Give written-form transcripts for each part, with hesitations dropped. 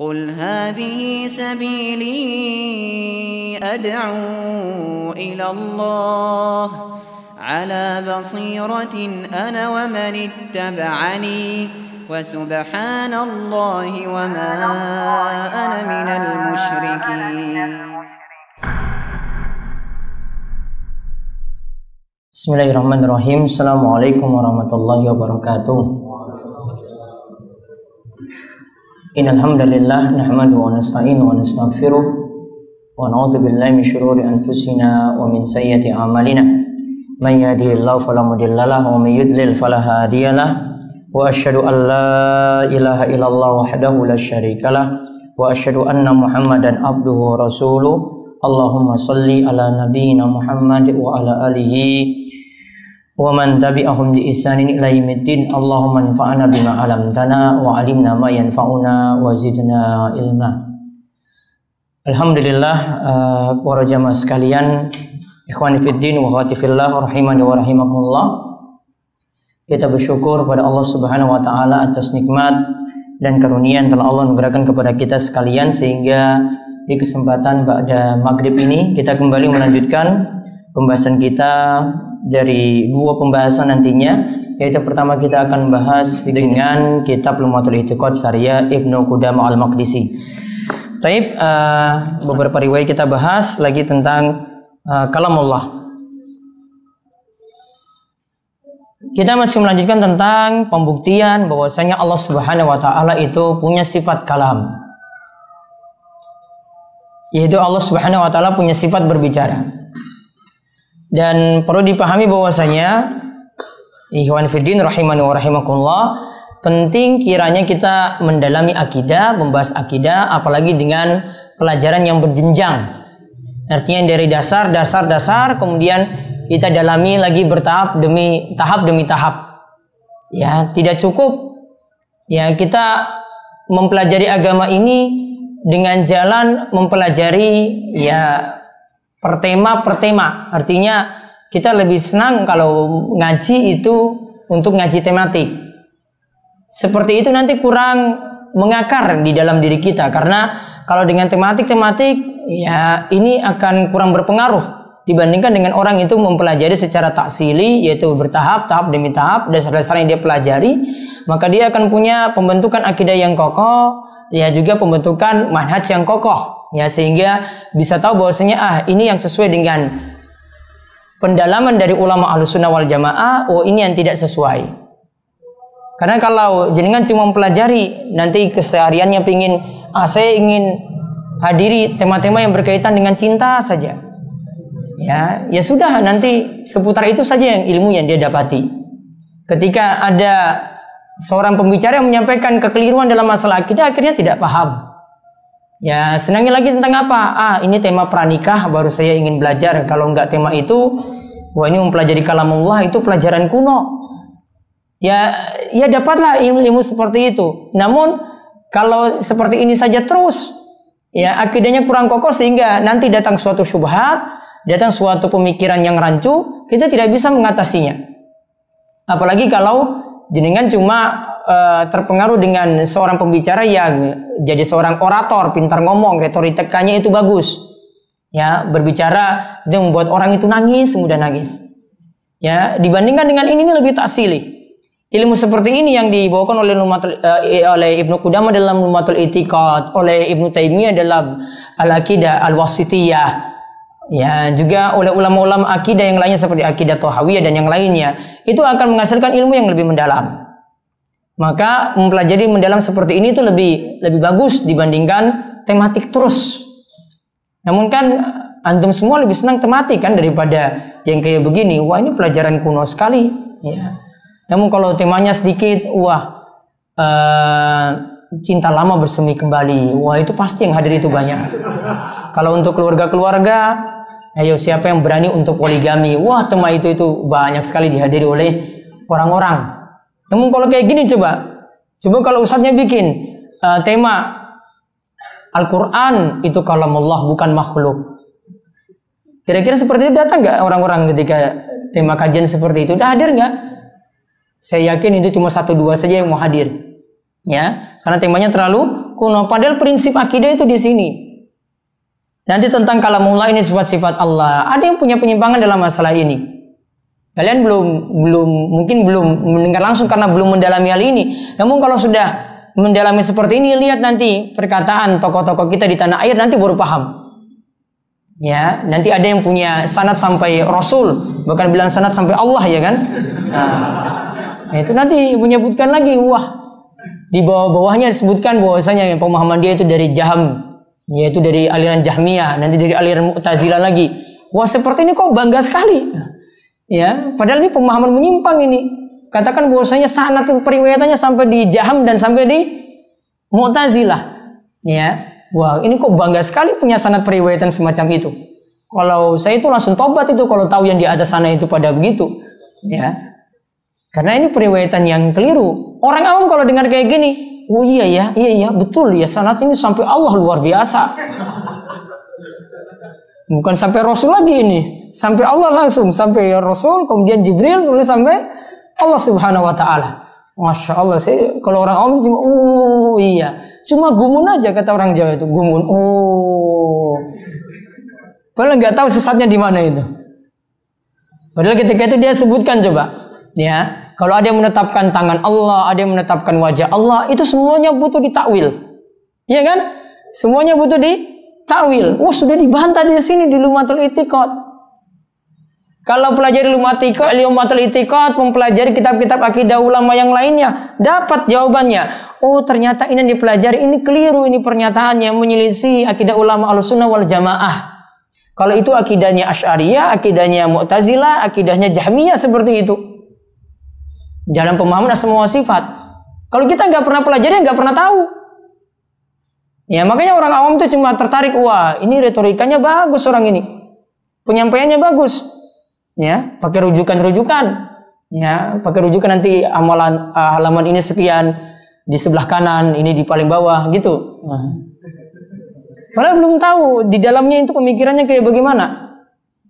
قل هذه سبيلي أدعو إلى الله على بصيرة أنا ومن اتبعني وسبحان الله وما أنا من المشركين. Bismillahirrahmanirrahim. Assalamualaikum warahmatullahi wabarakatuh. Innal hamdalillah nahmaduhu wa nasta'inuhu wa nastaghfiruh wa na'udzu billahi min shururi anfusina wa min sayyiati a'malina. May yahdihillahu fala mudhillalah wa may yudlil fala hadiyalah. Wa asyhadu an la ilaha illallah wahdahu la syarikalah wa asyhadu anna Muhammadan abduhu wa rasuluh. Allahumma shalli ala nabiyyina Muhammad wa ala alihi wa man tabi'ahum bi ihsanin ila yaumiddin. Allahumma anfa'na bima 'allamtana wa 'allimna ma yanfa'una wa zidna ilma. Alhamdulillah, para jamaah sekalian, ikhwani fiddin wa akhwati fillah rahimani wa rahimakumullah. Kita bersyukur pada Allah Subhanahu wa taala atas nikmat dan karunia yang telah Allah anugerahkan kepada kita sekalian, sehingga di kesempatan pada maghrib ini kita kembali melanjutkan pembahasan kita dari dua pembahasan nantinya, yaitu pertama kita akan membahas dengan kitab Lum'atul I'tiqad karya Ibnu Qudamah Al-Maqdisi. Taib, beberapa riwayat kita bahas lagi tentang kalamullah. Kita masih melanjutkan tentang pembuktian bahwasanya Allah Subhanahu wa taala itu punya sifat kalam. Yaitu Allah Subhanahu wa taala punya sifat berbicara. Dan perlu dipahami bahwasanya ikhwan fiddin rahimani wa rahimakumullah, penting kiranya kita mendalami akidah, membahas akidah, apalagi dengan pelajaran yang berjenjang. Artinya dari dasar, kemudian kita dalami lagi bertahap demi tahap. Ya, tidak cukup ya kita mempelajari agama ini dengan jalan mempelajari ya per tema. Artinya kita lebih senang kalau ngaji itu untuk ngaji tematik. Seperti itu nanti kurang mengakar di dalam diri kita, karena kalau dengan tematik ya ini akan kurang berpengaruh dibandingkan dengan orang itu mempelajari secara taksili, yaitu bertahap, tahap demi tahap, dasar-dasar yang dia pelajari, maka dia akan punya pembentukan akidah yang kokoh, ya juga pembentukan manhaj yang kokoh. Ya, sehingga bisa tahu bahwasanya ini yang sesuai dengan pendalaman dari ulama Ahlussunnah wal Jamaah, ini yang tidak sesuai. Karena kalau jenengan cuma mempelajari, nanti kesehariannya pingin saya ingin hadiri tema-tema yang berkaitan dengan cinta saja. Ya sudah, nanti seputar itu saja yang ilmu yang dia dapati. Ketika ada seorang pembicara yang menyampaikan kekeliruan dalam masalah akidah, akhirnya tidak paham. Ya, senangnya lagi tentang apa? Ini tema pranikah, baru saya ingin belajar. Kalau enggak tema itu, ini mempelajari kalamullah itu pelajaran kuno. Ya dapatlah ilmu seperti itu. Namun kalau seperti ini saja terus, ya akidahnya kurang kokoh, sehingga nanti datang suatu syubhat, datang suatu pemikiran yang rancu, kita tidak bisa mengatasinya. Apalagi kalau jenengan cuma terpengaruh dengan seorang pembicara yang jadi seorang orator, pintar ngomong, retorikanya itu bagus. Ya, berbicara itu membuat orang itu mudah nangis. Ya, dibandingkan dengan ini lebih taksili. Ilmu seperti ini yang dibawakan oleh Ibnu Qudamah dalam Lum'atul I'tiqad, oleh Ibnu Taimiyah dalam Al-Aqidah Al-Wasithiyah. Ya, juga oleh ulama-ulama akidah yang lainnya seperti akidah Thahawiyah dan yang lainnya, itu akan menghasilkan ilmu yang lebih mendalam. Maka mempelajari mendalam seperti ini itu lebih bagus dibandingkan tematik terus. Namun kan antum semua lebih senang tematik kan daripada yang kayak begini. Wah, ini pelajaran kuno sekali. Ya. Namun kalau temanya sedikit, cinta lama bersemi kembali. Wah, itu pasti yang hadir itu banyak. Kalau untuk keluarga-keluarga, ayo siapa yang berani untuk poligami? Wah, tema itu banyak sekali dihadiri oleh orang-orang. Namun kalau kayak gini, coba kalau ustadznya bikin tema Al-Quran itu kalamullah bukan makhluk. Kira-kira seperti itu datang nggak orang-orang ketika tema kajian seperti itu? Udah hadir nggak? Saya yakin itu cuma 1-2 saja yang mau hadir. Ya, karena temanya terlalu kuno. Padahal prinsip akidah itu di sini. Nanti tentang kalamullah ini sifat-sifat Allah. Ada yang punya penyimpangan dalam masalah ini. Kalian mungkin belum mendengar langsung karena belum mendalami hal ini. Namun kalau sudah mendalami seperti ini, lihat nanti perkataan tokoh-tokoh kita di tanah air, nanti baru paham. Ya, nanti ada yang punya sanad sampai Rasul, bahkan bilang sanad sampai Allah, ya kan? Nah, itu nanti menyebutkan lagi, wah, di bawah-bawahnya disebutkan bahwasanya pemahaman dia itu dari Jaham, yaitu dari aliran Jahmiyah, nanti dari aliran Mu'tazilah lagi. Wah, seperti ini kok bangga sekali. Ya, padahal ini pemahaman menyimpang ini. Katakan bahwasanya sanad periwayatannya sampai di Jaham dan sampai di Mu'tazilah. Ya. Wah, ini kok bangga sekali punya sanad periwayatan semacam itu. Kalau saya itu langsung tobat itu kalau tahu yang di atas sana itu pada begitu. Ya. Karena ini periwayatan yang keliru. Orang awam kalau dengar kayak gini, oh iya ya, betul ya, sanad ini sampai Allah luar biasa. Bukan sampai Rasul lagi ini, sampai Allah langsung, sampai Rasul, kemudian Jibril, kemudian sampai Allah Subhanahu wa taala. Masya Allah, saya kalau orang awam cuma iya, cuma gumun aja kata orang Jawa itu, gumun. Padahal nggak tahu sesatnya di mana itu. Padahal ketika itu dia sebutkan coba, ya, kalau ada yang menetapkan tangan Allah, ada yang menetapkan wajah Allah, itu semuanya butuh ditakwil, iya kan? Semuanya butuh ditakwil. Sudah dibantah di sini di Lumatul I'tiqad. Kalau pelajari Lumatul I'tiqad, mempelajari kitab-kitab akidah ulama yang lainnya, dapat jawabannya. Oh, ternyata ini yang dipelajari, ini keliru, ini pernyataannya menyelisih akidah ulama Ahlussunnah wal Jamaah. Kalau itu akidahnya Asy'ariyah, akidahnya Mu'tazilah, akidahnya Jahmiyah seperti itu. Dalam pemahaman asma wa sifat. Kalau kita nggak pernah pelajari, nggak pernah tahu. Ya, makanya orang awam itu cuma tertarik, wah, ini retorikanya bagus orang ini. Penyampaiannya bagus. Ya, pakai rujukan-rujukan. Ya, pakai rujukan nanti amalan halaman ini sekian di sebelah kanan, ini di paling bawah gitu. Padahal belum tahu di dalamnya itu pemikirannya kayak bagaimana.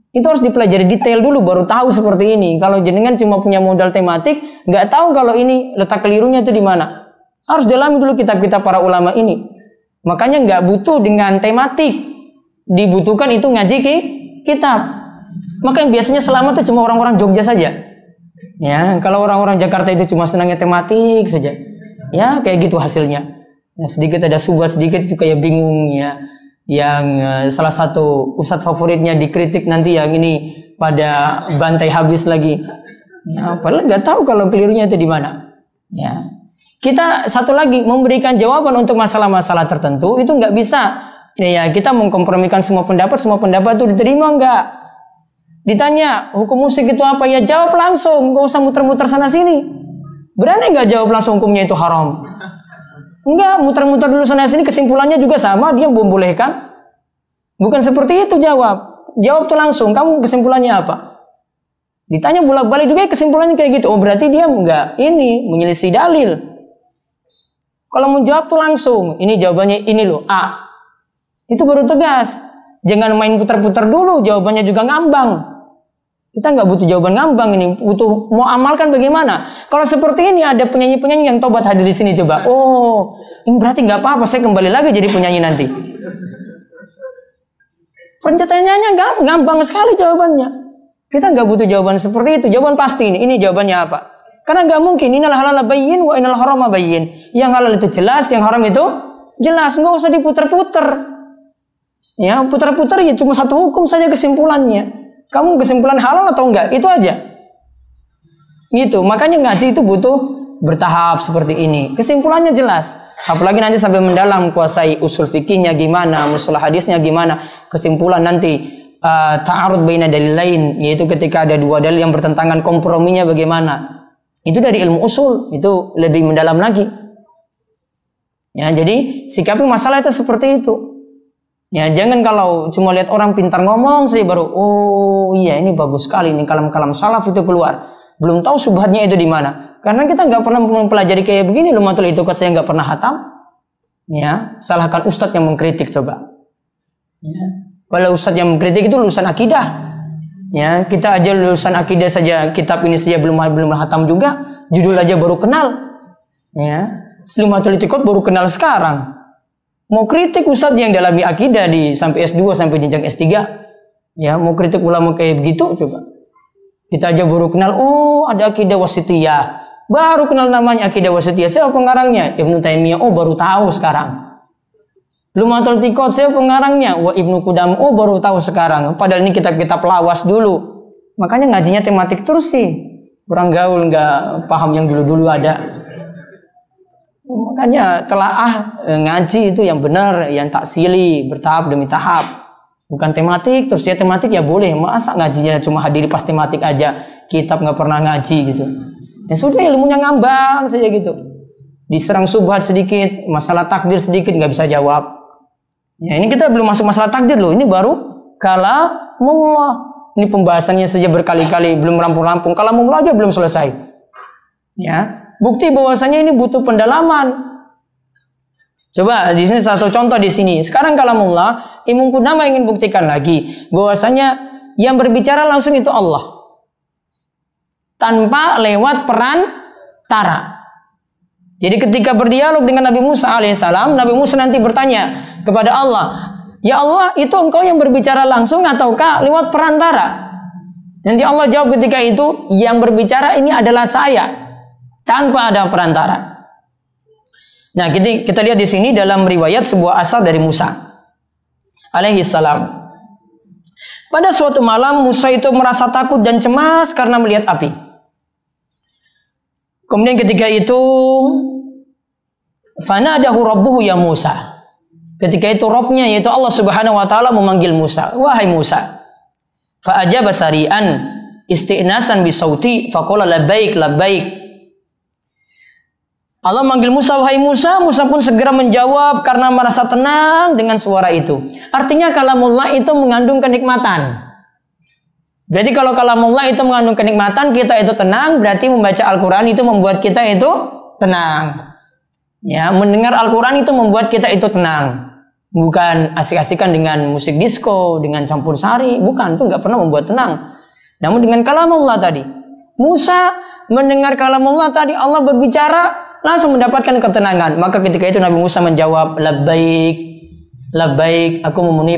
Itu harus dipelajari detail dulu baru tahu seperti ini. Kalau jenengan cuma punya modal tematik, nggak tahu kalau ini letak kelirunya itu di mana. Harus dalami dulu kitab-kitab para ulama ini. Makanya nggak butuh dengan tematik, dibutuhkan itu ngaji kitab. Maka yang biasanya selamat itu cuma orang-orang Jogja saja. Ya, kalau orang-orang Jakarta itu cuma senangnya tematik saja. Ya, kayak gitu hasilnya. Ya, sedikit ada subhat, sedikit juga ya bingung ya. Yang salah satu ustadz favoritnya dikritik nanti yang ini pada bantai habis lagi. Ya, padahal nggak tahu kalau kelirunya itu di mana. Ya. Kita satu lagi memberikan jawaban untuk masalah-masalah tertentu itu nggak bisa. Ya, kita mengkompromikan semua pendapat itu diterima nggak? Ditanya hukum musik itu apa, ya jawab langsung, nggak usah muter-muter sana sini. Berani nggak jawab langsung hukumnya itu haram? Enggak, muter-muter dulu sana sini, kesimpulannya juga sama, dia membolehkan. Bukan seperti itu jawab tuh langsung, kamu kesimpulannya apa? Ditanya bolak-balik juga kesimpulannya kayak gitu. Oh, berarti dia enggak ini menyelisih dalil. Kalau mau jawab tuh langsung, ini jawabannya ini loh, A. Itu baru tegas. Jangan main putar-putar dulu, jawabannya juga ngambang. Kita nggak butuh jawaban ngambang ini, butuh mau amalkan bagaimana. Kalau seperti ini ada penyanyi-penyanyi yang tobat hadir di sini coba. Oh, ini berarti nggak apa-apa, saya kembali lagi jadi penyanyi nanti. Pernyataannya ngambang sekali jawabannya. Kita nggak butuh jawaban seperti itu, jawaban pasti ini jawabannya apa? Karena nggak mungkin. Innal halala bayyin wa innal harama bayyin. Yang halal itu jelas, yang haram itu jelas. Nggak usah diputar-putar. Ya, putar-putar ya cuma satu hukum saja kesimpulannya. Kamu kesimpulan halal atau enggak? Itu aja. Gitu. Makanya ngaji itu butuh bertahap seperti ini. Kesimpulannya jelas. Apalagi nanti sampai mendalam kuasai usul fikihnya gimana, mustalah hadisnya gimana. Kesimpulan nanti ta'arud baina dalil lain, yaitu ketika ada dua dalil yang bertentangan, komprominya bagaimana. Itu dari ilmu usul, itu lebih mendalam lagi. Ya, jadi sikapi masalah itu seperti itu. Ya, jangan kalau cuma lihat orang pintar ngomong saja baru, oh iya ini bagus sekali, ini kalam-kalam salaf itu keluar. Belum tahu subhatnya itu di mana. Karena kita nggak pernah mempelajari kayak begini, Lumatul I'tiqad saya nggak pernah hatam. Ya, salahkan ustadz yang mengkritik coba. Ya. Kalau ustadz yang mengkritik itu lulusan akidah. Ya, kita aja lulusan akidah saja, kitab ini saja belum hatam juga, judul aja baru kenal. Ya, Lumatul I'tiqad baru kenal sekarang. Mau kritik ustadz yang dalami akidah di sampai S2 sampai jenjang S3. Ya, mau kritik ulama kayak begitu coba. Kita aja baru kenal, oh ada akidah wasitiyah. Baru kenal namanya akidah wasitiyah. Siapa pengarangnya? Ibnu Taimiyah. Oh baru tahu sekarang. Lumatul Tiqat, siapa pengarangnya? Wah Ibnu Qudam. Oh baru tahu sekarang. Padahal ini kitab-kitab lawas dulu. Makanya ngajinya tematik terus sih. Kurang gaul, nggak paham yang dulu-dulu ada. Makanya telaah ngaji itu yang benar, yang taksili, bertahap demi tahap. Bukan tematik, terus ya tematik ya boleh. Masa ngajinya cuma hadiri pas tematik aja, kitab nggak pernah ngaji gitu. Ya sudah ilmunya ngambang saja gitu. Diserang subhat sedikit, masalah takdir sedikit nggak bisa jawab. Ya ini kita belum masuk masalah takdir loh, ini baru kalamullah. Ini pembahasannya saja berkali-kali, belum rampung-rampung. Kalamullah aja belum selesai. Ya. Bukti bahwasanya ini butuh pendalaman. Coba di sini satu contoh di sini. Sekarang kalamullah, Imam Qudamah ingin buktikan lagi bahwasanya yang berbicara langsung itu Allah. Tanpa lewat perantara. Jadi ketika berdialog dengan Nabi Musa alaihissalam, Nabi Musa nanti bertanya kepada Allah, "Ya Allah, itu engkau yang berbicara langsung ataukah lewat perantara?" Nanti Allah jawab ketika itu, yang berbicara ini adalah saya. Tanpa ada perantara. Nah, kita lihat di sini dalam riwayat sebuah asar dari Musa alaihi salam. Pada suatu malam Musa itu merasa takut dan cemas karena melihat api. Kemudian ketika itu fanadahu rabbuhu ya Musa. Ketika itu Rabbnya yaitu Allah Subhanahu wa taala memanggil Musa, "Wahai Musa." Fa ajaba sari'an istinasan bi sauti faqala labbaik labbaik. Allah manggil Musa, "Wahai Musa." Musa pun segera menjawab karena merasa tenang dengan suara itu. Artinya kalamullah itu mengandung kenikmatan. Berarti kalau kalamullah itu mengandung kenikmatan, kita itu tenang, berarti membaca Al-Quran itu membuat kita itu tenang. Ya, mendengar Al-Quran itu membuat kita itu tenang. Bukan asik-asikan dengan musik disco, dengan campur sari. Bukan, itu nggak pernah membuat tenang. Namun dengan kalamullah tadi, Musa mendengar kalamullah tadi, Allah berbicara, langsung mendapatkan ketenangan. Maka ketika itu Nabi Musa menjawab, labbaik, labbaik, aku memenuhi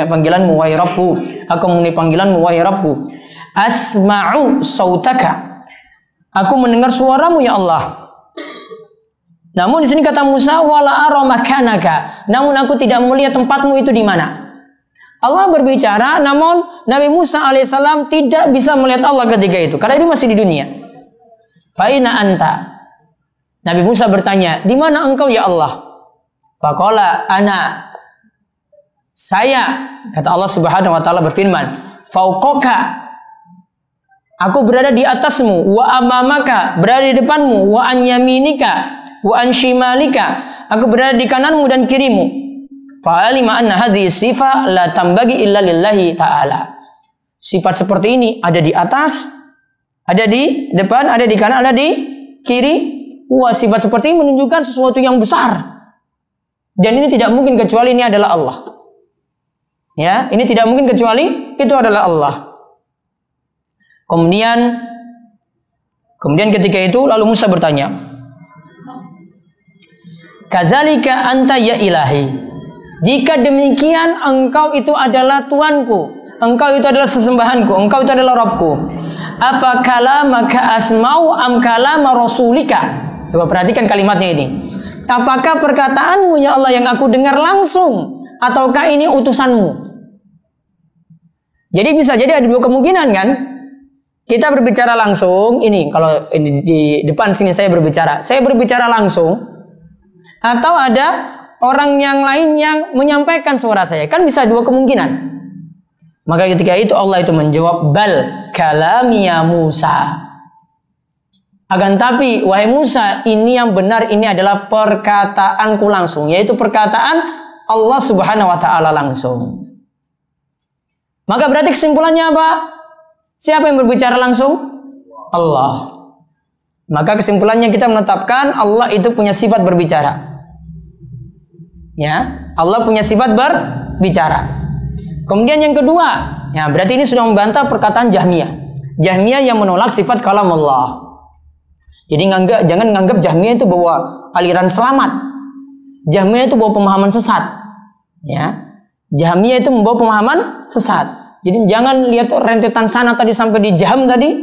panggilanmu wahai Rabbku, aku memenuhi panggilanmu wahai Rabbku. Asma'u sautaka, aku mendengar suaramu ya Allah. Namun di sini kata Musa, wala ara makanaka, namun aku tidak melihat tempatmu itu di mana. Allah berbicara, namun Nabi Musa alaihissalam tidak bisa melihat Allah ketika itu, karena dia masih di dunia. Fa aina anta? Nabi Musa bertanya, "Di mana engkau ya Allah?" Faqala ana. Saya, kata Allah Subhanahu wa taala berfirman, "Fauqaka." Aku berada di atasmu, wa amamaka, berada di depanmu, wa an yaminika, wa an shimalika. Aku berada di kananmu dan kirimu. Fa alima anna hadhihi sifah la tambagi illa lillahi ta'ala. Sifat seperti ini ada di atas, ada di depan, ada di kanan, ada di kiri. Wah, sifat seperti ini menunjukkan sesuatu yang besar. Dan ini tidak mungkin kecuali ini adalah Allah. Ya, ini tidak mungkin kecuali itu adalah Allah. Kemudian ketika itu lalu Musa bertanya, "Kadzalika anta ya ilahi." Jika demikian engkau itu adalah Tuanku, engkau itu adalah sesembahanku, engkau itu adalah Rabbku. Apa kalamaka asma'u am kalama rasulika? Coba perhatikan kalimatnya ini. Apakah perkataanmu ya Allah yang aku dengar langsung, ataukah ini utusanmu? Jadi bisa jadi ada dua kemungkinan kan? Kita berbicara langsung, ini kalau ini di depan sini saya berbicara langsung, atau ada orang yang lain yang menyampaikan suara saya, kan bisa dua kemungkinan. Maka ketika itu Allah itu menjawab, bal kalami ya Musa. Akan tapi wahai Musa, ini yang benar, ini adalah perkataanku langsung, yaitu perkataan Allah Subhanahu wa taala langsung. Maka berarti kesimpulannya apa? Siapa yang berbicara langsung? Allah. Maka kesimpulannya kita menetapkan Allah itu punya sifat berbicara. Ya, Allah punya sifat berbicara. Kemudian yang kedua, ya berarti ini sudah membantah perkataan Jahmiyah. Jahmiyah yang menolak sifat kalam Allah. Jadi jangan nganggap Jahmiyah itu bahwa aliran selamat. Jahmiyah itu bawa pemahaman sesat. Ya. Jahmiyah itu membawa pemahaman sesat. Jadi jangan lihat rentetan sanad tadi sampai di Jahm tadi,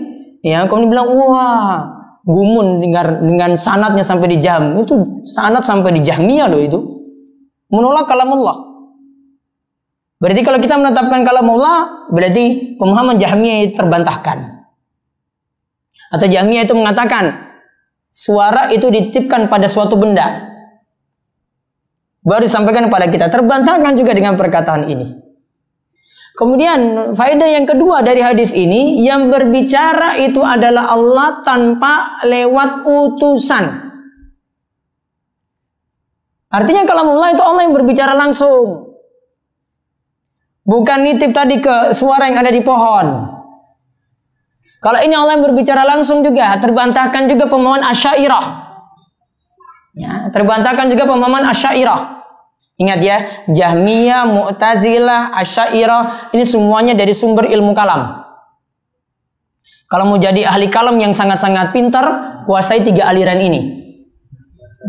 ya, kemudian bilang wah, gumun dengan sanadnya sampai di Jahm. Itu sanad sampai di Jahmiyah loh itu. Menolak kalamullah. Berarti kalau kita menetapkan kalamullah, berarti pemahaman Jahmiyah terbantahkan. Atau Jahmiyah itu mengatakan suara itu dititipkan pada suatu benda. Baru disampaikan kepada kita, terbantahkan juga dengan perkataan ini. Kemudian faedah yang kedua dari hadis ini, yang berbicara itu adalah Allah tanpa lewat utusan. Artinya kalamullah itu Allah yang berbicara langsung. Bukan nitip tadi ke suara yang ada di pohon. Kalau ini Allah yang berbicara langsung juga, terbantahkan juga pemahaman Asy'ariyah. Ya, terbantahkan juga pemahaman Asy'ariyah. Ingat ya, Jahmiyah, Mu'tazilah, Asy'ariyah, ini semuanya dari sumber ilmu kalam. Kalau mau jadi ahli kalam yang sangat-sangat pintar, kuasai 3 aliran ini.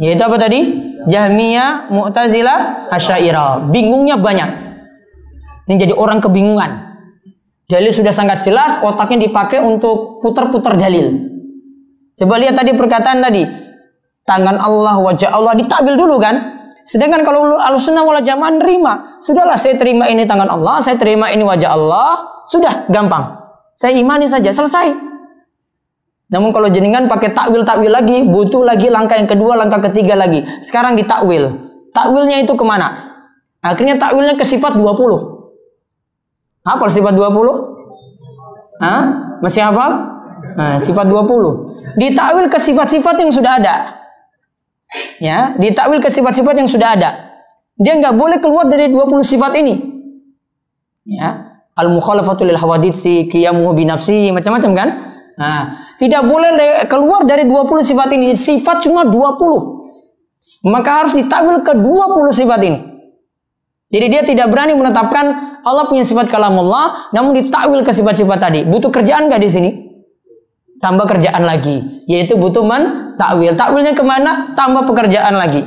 Yaitu apa tadi? Jahmiyah, Mu'tazilah, Asy'ariyah. Bingungnya banyak. Ini jadi orang kebingungan. Dalil sudah sangat jelas, otaknya dipakai untuk putar-putar dalil. Coba lihat tadi perkataan tadi. Tangan Allah, wajah Allah, ditakwil dulu kan? Sedangkan kalau Ahlussunnah wal Jamaah nerima, sudahlah saya terima ini tangan Allah, saya terima ini wajah Allah, sudah gampang. Saya imani saja, selesai. Namun kalau jenengan pakai takwil-takwil lagi, butuh lagi langkah yang kedua, langkah ketiga lagi. Sekarang ditakwil. Takwilnya itu kemana? Akhirnya takwilnya ke sifat 20. Hafal sifat 20? Hah? Masih hafal? Nah, sifat 20. Ditakwil ke sifat-sifat yang sudah ada. Ya, ditakwil ke sifat-sifat yang sudah ada. Dia nggak boleh keluar dari 20 sifat ini. Ya, al-mukhalafatu lil hawaditsi, qiyamuhu bi nafsi, macam-macam kan? Nah, tidak boleh keluar dari 20 sifat ini. Sifat cuma 20. Maka harus ditakwil ke 20 sifat ini. Jadi dia tidak berani menetapkan Allah punya sifat kalamullah, namun ditakwil ke sifat-sifat tadi. Butuh kerjaan nggak di sini? Tambah kerjaan lagi, yaitu butuh takwil. Takwilnya kemana? Tambah pekerjaan lagi.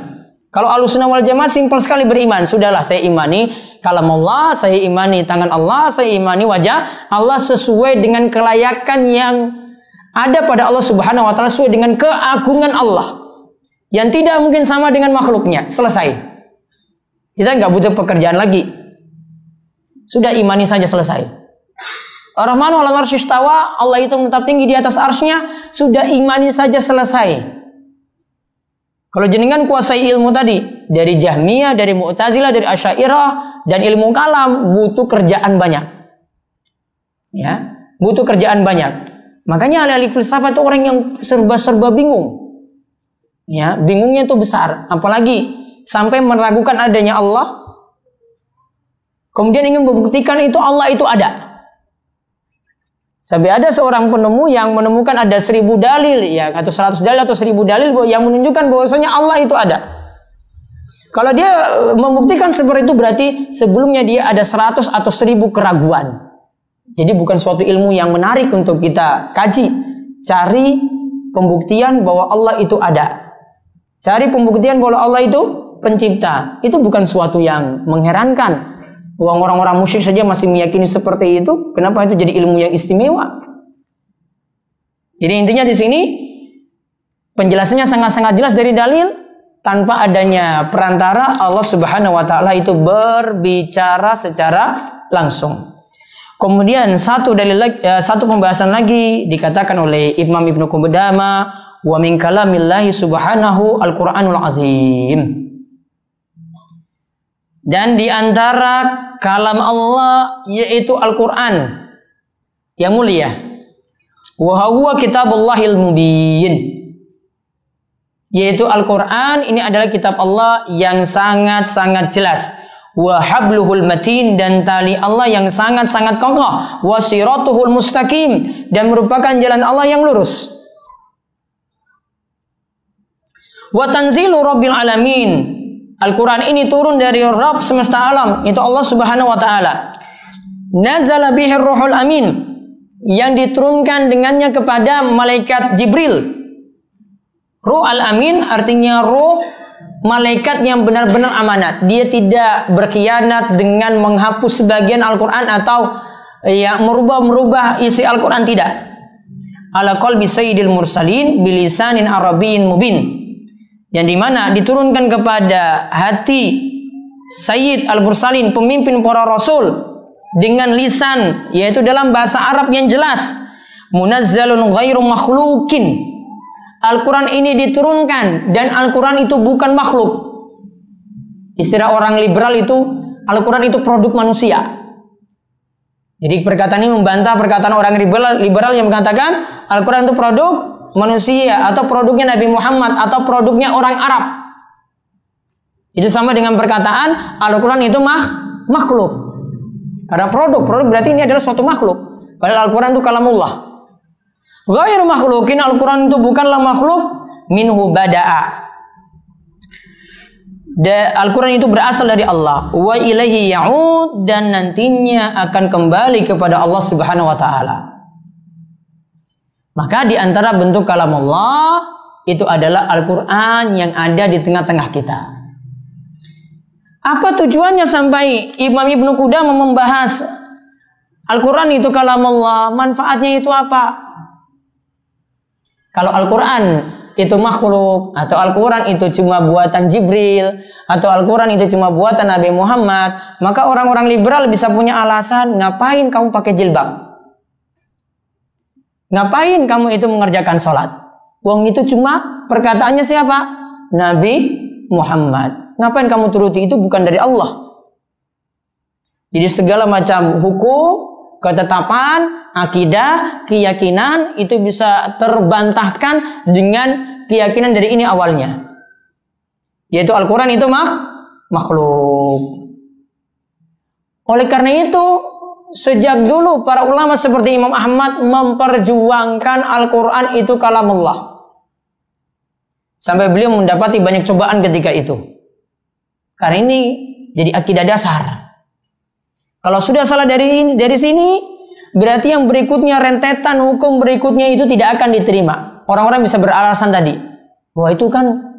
Kalau Ahlussunnah wal Jamaah simpel sekali beriman. Sudahlah, saya imani kalamullah, saya imani tangan Allah, saya imani wajah Allah sesuai dengan kelayakan yang ada pada Allah Subhanahu wa taala, sesuai dengan keagungan Allah yang tidak mungkin sama dengan makhluknya. Selesai. Kita nggak butuh pekerjaan lagi. Sudah imani saja, selesai. Ar-Rahmanu 'alal 'arsy istawa, Allah itu menetap tinggi di atas arsy-Nya, sudah imani saja, selesai. Kalau jenengan kuasai ilmu tadi dari Jahmiyah, dari Mu'tazilah, dari Asy'ariyah dan ilmu kalam, butuh kerjaan banyak. Ya, butuh kerjaan banyak. Makanya ahli filsafat itu orang yang serba-serba bingung. Ya, bingungnya itu besar, apalagi sampai meragukan adanya Allah. Kemudian ingin membuktikan itu Allah itu ada. Sampai ada seorang penemu yang menemukan ada 1000 dalil, ya, atau 100 dalil atau 1000 dalil yang menunjukkan bahwasanya Allah itu ada. Kalau dia membuktikan seperti itu, berarti sebelumnya dia ada 100 atau 1000 keraguan. Jadi bukan suatu ilmu yang menarik untuk kita kaji. Cari pembuktian bahwa Allah itu ada. Cari pembuktian bahwa Allah itu pencipta. Itu bukan suatu yang mengherankan. Orang-orang musyrik saja masih meyakini seperti itu. Kenapa itu jadi ilmu yang istimewa? Jadi intinya di sini penjelasannya sangat-sangat jelas dari dalil, tanpa adanya perantara Allah Subhanahu wa taala itu berbicara secara langsung. Kemudian satu pembahasan lagi dikatakan oleh Imam Ibnu Qudamah, wa min kalamillahi subhanahu al-Qur'anul azim. Dan di antara kalam Allah yaitu Al-Quran yang mulia. Wa huwa kitabullahil mubin. Yaitu Al-Quran ini adalah kitab Allah yang sangat-sangat jelas. Wa habluhul matin, dan tali Allah yang sangat-sangat kokoh. Wa siratuhul mustaqim, dan merupakan jalan Allah yang lurus. Wa tanzilu rabbil alamin. Al-Quran ini turun dari Rabb semesta alam, itu Allah Subhanahu wa taala. Nazala bihir ruhul amin, yang diturunkan dengannya kepada malaikat Jibril. Ruh al-amin artinya ruh malaikat yang benar-benar amanat. Dia tidak berkhianat dengan menghapus sebagian Al-Quran atau ya merubah isi Al-Quran, tidak. Ala qalbi sayyidil mursalin bilisanin arabiyyin mubin, yang dimana diturunkan kepada hati Sayyid al-Mursalin, pemimpin para rasul, dengan lisan, yaitu dalam bahasa Arab yang jelas. Munazzalun ghairu makhlukin. Al-Quran ini diturunkan dan Al-Quran itu bukan makhluk. Istilah orang liberal itu, Al-Quran itu produk manusia. Jadi perkataan ini membantah perkataan orang liberal yang mengatakan Al-Quran itu produk manusia atau produknya Nabi Muhammad atau produknya orang Arab. Itu sama dengan perkataan Al-Quran itu makhluk. Karena produk berarti ini adalah suatu makhluk. Padahal Al-Quran itu kalamullah. Ghairu makhlukin, Al-Quran itu bukanlah makhluk. Minhu bada'a. Al-Quran itu berasal dari Allah. Wa ilaihi ya'ud, dan nantinya akan kembali kepada Allah Subhanahu wa taala. Maka di antara bentuk kalamullah itu adalah Al-Quran yang ada di tengah-tengah kita. Apa tujuannya sampai Imam Ibnu Qudamah membahas Al-Quran itu kalamullah? Manfaatnya itu apa? Kalau Al-Quran itu makhluk, atau Al-Quran itu cuma buatan Jibril, atau Al-Quran itu cuma buatan Nabi Muhammad, maka orang-orang liberal bisa punya alasan, ngapain kamu pakai jilbab? Ngapain kamu itu mengerjakan sholat? Wong itu cuma perkataannya siapa? Nabi Muhammad. Ngapain kamu turuti? Itu bukan dari Allah. Jadi segala macam hukum, ketetapan, akidah, keyakinan itu bisa terbantahkan dengan keyakinan dari ini awalnya. Yaitu Al-Quran itu makhluk. Oleh karena itu, sejak dulu para ulama seperti Imam Ahmad memperjuangkan Al-Quran itu kalamullah. Sampai beliau mendapati banyak cobaan ketika itu. Karena ini jadi akidah dasar. Kalau sudah salah dari sini, berarti yang berikutnya, rentetan hukum berikutnya itu tidak akan diterima. Orang-orang bisa beralasan tadi, wah itu kan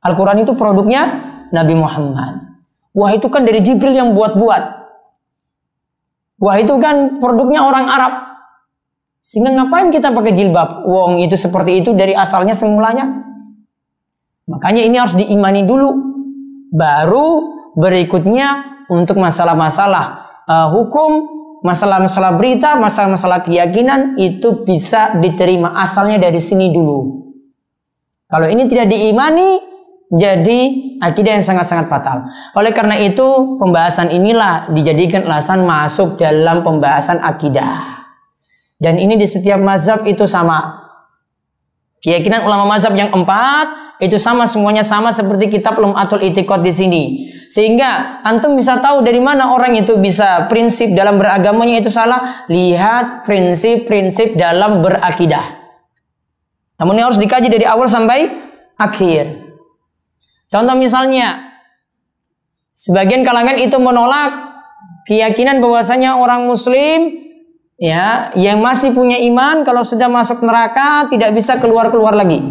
Al-Quran itu produknya Nabi Muhammad. Wah itu kan dari Jibril yang buat-buat. Wah itu kan produknya orang Arab. Sehingga ngapain kita pakai jilbab? Wong itu seperti itu dari asalnya semulanya. Makanya ini harus diimani dulu. Baru berikutnya untuk masalah-masalah hukum, masalah-masalah berita, masalah-masalah keyakinan itu bisa diterima asalnya dari sini dulu. Kalau ini tidak diimani, jadi akidah yang sangat-sangat fatal. Oleh karena itu pembahasan inilah dijadikan alasan masuk dalam pembahasan akidah. Dan ini di setiap mazhab itu sama. Keyakinan ulama mazhab yang 4 itu sama, semuanya sama seperti kitab Lum'atul I'tiqad di sini. Sehingga antum bisa tahu dari mana orang itu bisa prinsip dalam beragamanya itu salah. Lihat prinsip-prinsip dalam berakidah. Namun ini harus dikaji dari awal sampai akhir. Contoh misalnya, sebagian kalangan itu menolak keyakinan bahwasanya orang muslim ya yang masih punya iman kalau sudah masuk neraka tidak bisa keluar-keluar lagi.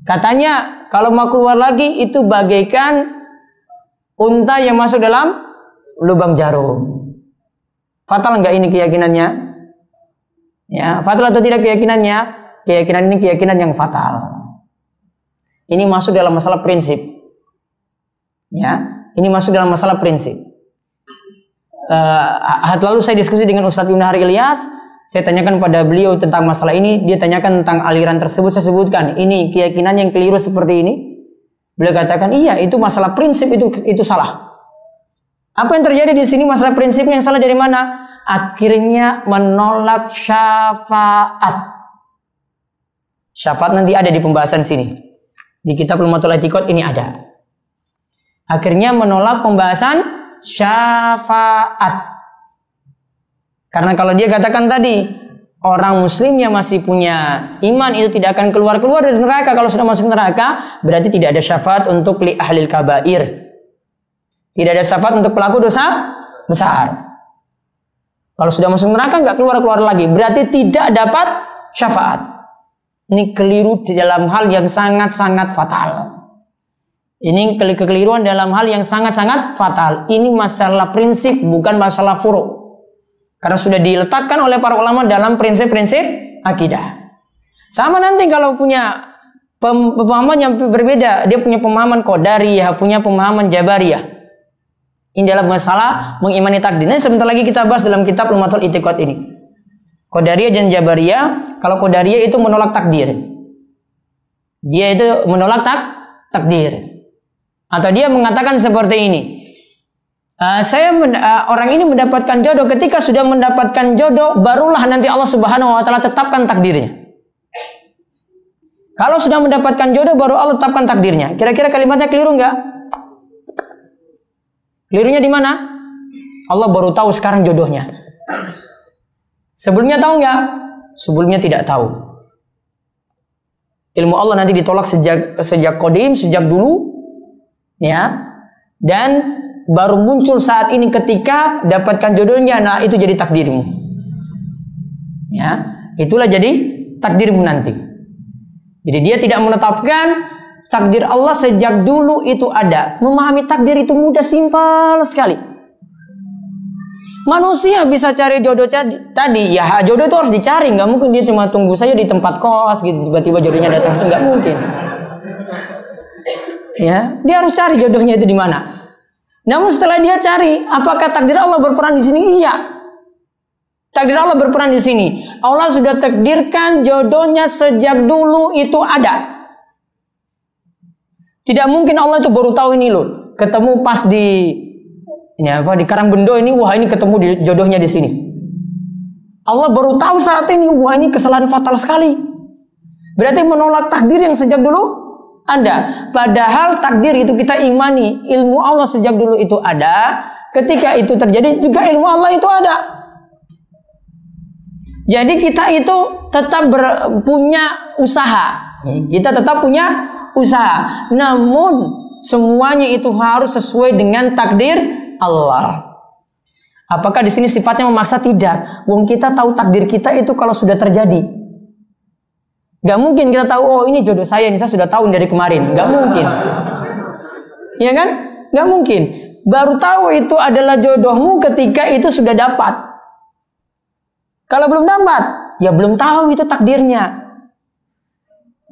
Katanya kalau mau keluar lagi itu bagaikan unta yang masuk dalam lubang jarum. Fatal enggak ini keyakinannya? Ya, fatal atau tidak keyakinannya? Keyakinan ini keyakinan yang fatal. Ini masuk dalam masalah prinsip. Ya, ini masuk dalam masalah prinsip. Lalu saya diskusi dengan Ustadz Ibnu Hari Ilyas. Saya tanyakan pada beliau tentang masalah ini. Dia tanyakan tentang aliran tersebut. Saya sebutkan, ini keyakinan yang keliru seperti ini. Beliau katakan, iya itu masalah prinsip itu salah. Apa yang terjadi di sini masalah prinsipnya yang salah dari mana? Akhirnya menolak syafaat. Syafaat nanti ada di pembahasan sini. Di kitab Lum'atul I'tiqad ini ada. Akhirnya menolak pembahasan syafaat. Karena kalau dia katakan tadi, orang muslim yang masih punya iman itu tidak akan keluar-keluar dari neraka. Kalau sudah masuk neraka, berarti tidak ada syafaat untuk li ahlil kabair. Tidak ada syafaat untuk pelaku dosa besar. Kalau sudah masuk neraka, nggak keluar-keluar lagi. Berarti tidak dapat syafaat. Ini keliru di dalam hal yang sangat-sangat fatal. Ini kekeliruan dalam hal yang sangat-sangat fatal. Ini masalah prinsip, bukan masalah furu'. Karena sudah diletakkan oleh para ulama dalam prinsip-prinsip akidah. Sama nanti kalau punya pemahaman yang berbeda, dia punya pemahaman qadariyah, punya pemahaman jabariyah. Ini dalam masalah mengimani takdir. Ini sebentar lagi kita bahas dalam kitab Lumatul I'tiqad ini. Qadariyah dan jabariyah. Kalau qadariyah itu menolak takdir. Dia itu menolak takdir. Atau dia mengatakan seperti ini. Orang ini mendapatkan jodoh, ketika sudah mendapatkan jodoh barulah nanti Allah Subhanahu wa taala tetapkan takdirnya. Kalau sudah mendapatkan jodoh baru Allah tetapkan takdirnya. Kira-kira kalimatnya keliru enggak? Kelirunya di mana? Allah baru tahu sekarang jodohnya. Sebelumnya tahu enggak? Sebelumnya tidak tahu. Ilmu Allah nanti ditolak sejak qadim, sejak dulu, ya. Dan baru muncul saat ini ketika dapatkan jodohnya, nah itu jadi takdirmu. Ya, itulah jadi takdirmu nanti. Jadi dia tidak menetapkan takdir Allah sejak dulu itu ada. Memahami takdir itu mudah, simpel sekali. Manusia bisa cari jodoh tadi, ya jodoh itu harus dicari, nggak mungkin dia cuma tunggu saja di tempat kos gitu tiba-tiba jodohnya datang, nggak mungkin. Ya, dia harus cari jodohnya itu di mana. Namun setelah dia cari, apakah takdir Allah berperan di sini? Iya. Takdir Allah berperan di sini. Allah sudah takdirkan jodohnya sejak dulu itu ada. Tidak mungkin Allah itu baru tahu ini loh. Ketemu pas di Karangbendo ini, wah ini ketemu jodohnya di sini. Allah baru tahu saat ini, wah ini kesalahan fatal sekali. Berarti menolak takdir yang sejak dulu ada. Padahal takdir itu kita imani, ilmu Allah sejak dulu itu ada. Ketika itu terjadi juga ilmu Allah itu ada. Jadi kita itu tetap punya usaha. Kita tetap punya usaha. Namun semuanya itu harus sesuai dengan takdir Allah. Apakah di sini sifatnya memaksa? Tidak. Wong kita tahu takdir kita itu kalau sudah terjadi. Gak mungkin kita tahu, oh ini jodoh saya, ini saya sudah tahu dari kemarin. Gak mungkin. Iya kan? Gak mungkin. Baru tahu itu adalah jodohmu ketika itu sudah dapat. Kalau belum dapat, ya belum tahu itu takdirnya.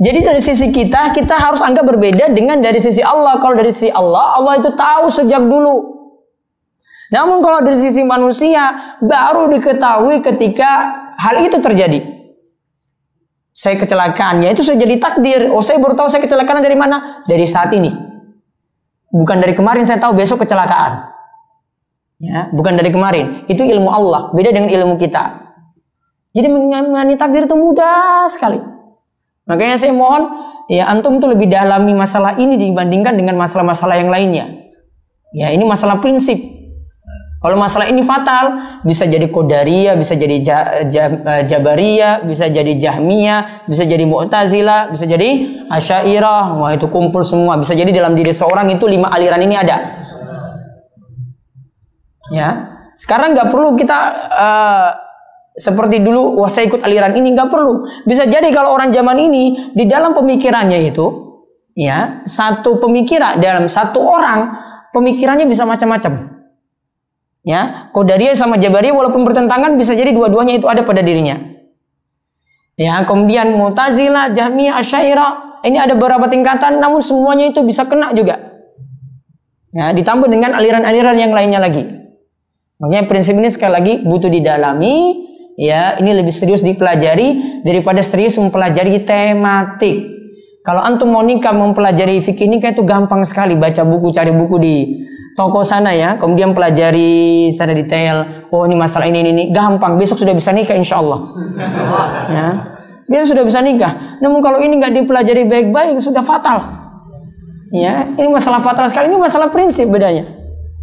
Jadi dari sisi kita harus anggap berbeda dengan dari sisi Allah. Kalau dari sisi Allah, Allah itu tahu sejak dulu. Namun kalau dari sisi manusia, baru diketahui ketika hal itu terjadi. Saya kecelakaannya itu sudah jadi takdir. Oh, saya baru tahu saya kecelakaan dari mana? Dari saat ini. Bukan dari kemarin saya tahu besok kecelakaan. Ya, bukan dari kemarin. Itu ilmu Allah, beda dengan ilmu kita. Jadi mengimani takdir itu mudah sekali. Makanya saya mohon, ya antum tuh lebih dalami masalah ini dibandingkan dengan masalah-masalah yang lainnya. Ya, ini masalah prinsip. Kalau masalah ini fatal, bisa jadi Qadariyah, bisa jadi Jabariyah, bisa jadi Jahmiyah, bisa jadi Mu'tazilah, bisa jadi Asy'ariyah. Wah, itu kumpul semua. Bisa jadi dalam diri seorang itu 5 aliran ini ada. Ya, sekarang nggak perlu kita seperti dulu, wah saya ikut aliran ini, nggak perlu. Bisa jadi kalau orang zaman ini di dalam pemikirannya itu, ya satu pemikiran dalam satu orang pemikirannya bisa macam-macam. Ya, Qadariyah sama Jabariyah walaupun bertentangan bisa jadi dua-duanya itu ada pada dirinya. Ya, kemudian Mu'tazilah, Jahmiyah, Asy'ariyah, ini ada beberapa tingkatan, namun semuanya itu bisa kena juga. Ya, ditambah dengan aliran-aliran yang lainnya lagi. Makanya prinsip ini sekali lagi butuh didalami. Ya, ini lebih serius dipelajari daripada serius mempelajari tematik. Kalau antum mau nikah mempelajari fikih nikah itu gampang sekali, baca buku, cari buku di toko sana ya, kemudian pelajari secara detail. Oh ini masalah ini, gampang. Besok sudah bisa nikah insya Allah. Ya, besok sudah bisa nikah. Namun kalau ini nggak dipelajari baik-baik sudah fatal. Ya, ini masalah fatal sekali. Ini masalah prinsip bedanya.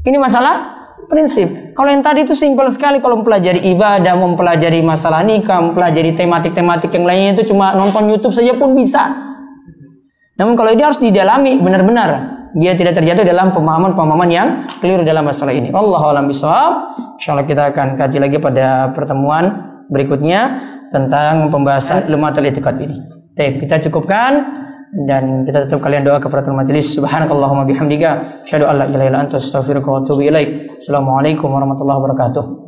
Ini masalah prinsip. Kalau yang tadi itu simpel sekali, kalau mempelajari ibadah, mempelajari masalah nikah, mempelajari tematik-tematik yang lainnya itu cuma nonton YouTube saja pun bisa. Namun kalau ini harus didalami benar-benar, biar tidak terjatuh dalam pemahaman-pemahaman yang keliru dalam masalah ini. Wallahu a'lam bishawab. Insyaallah kita akan kaji lagi pada pertemuan berikutnya tentang pembahasan Lumatul I'tiqad ini. Baik, kita cukupkan dan kita tutup kalian doa kafaratul majelis. Subhanakallahumma bihamdika asyhadu an la ilaha illa anta astaghfiruka wa atubu ilaik. Assalamualaikum warahmatullahi wabarakatuh.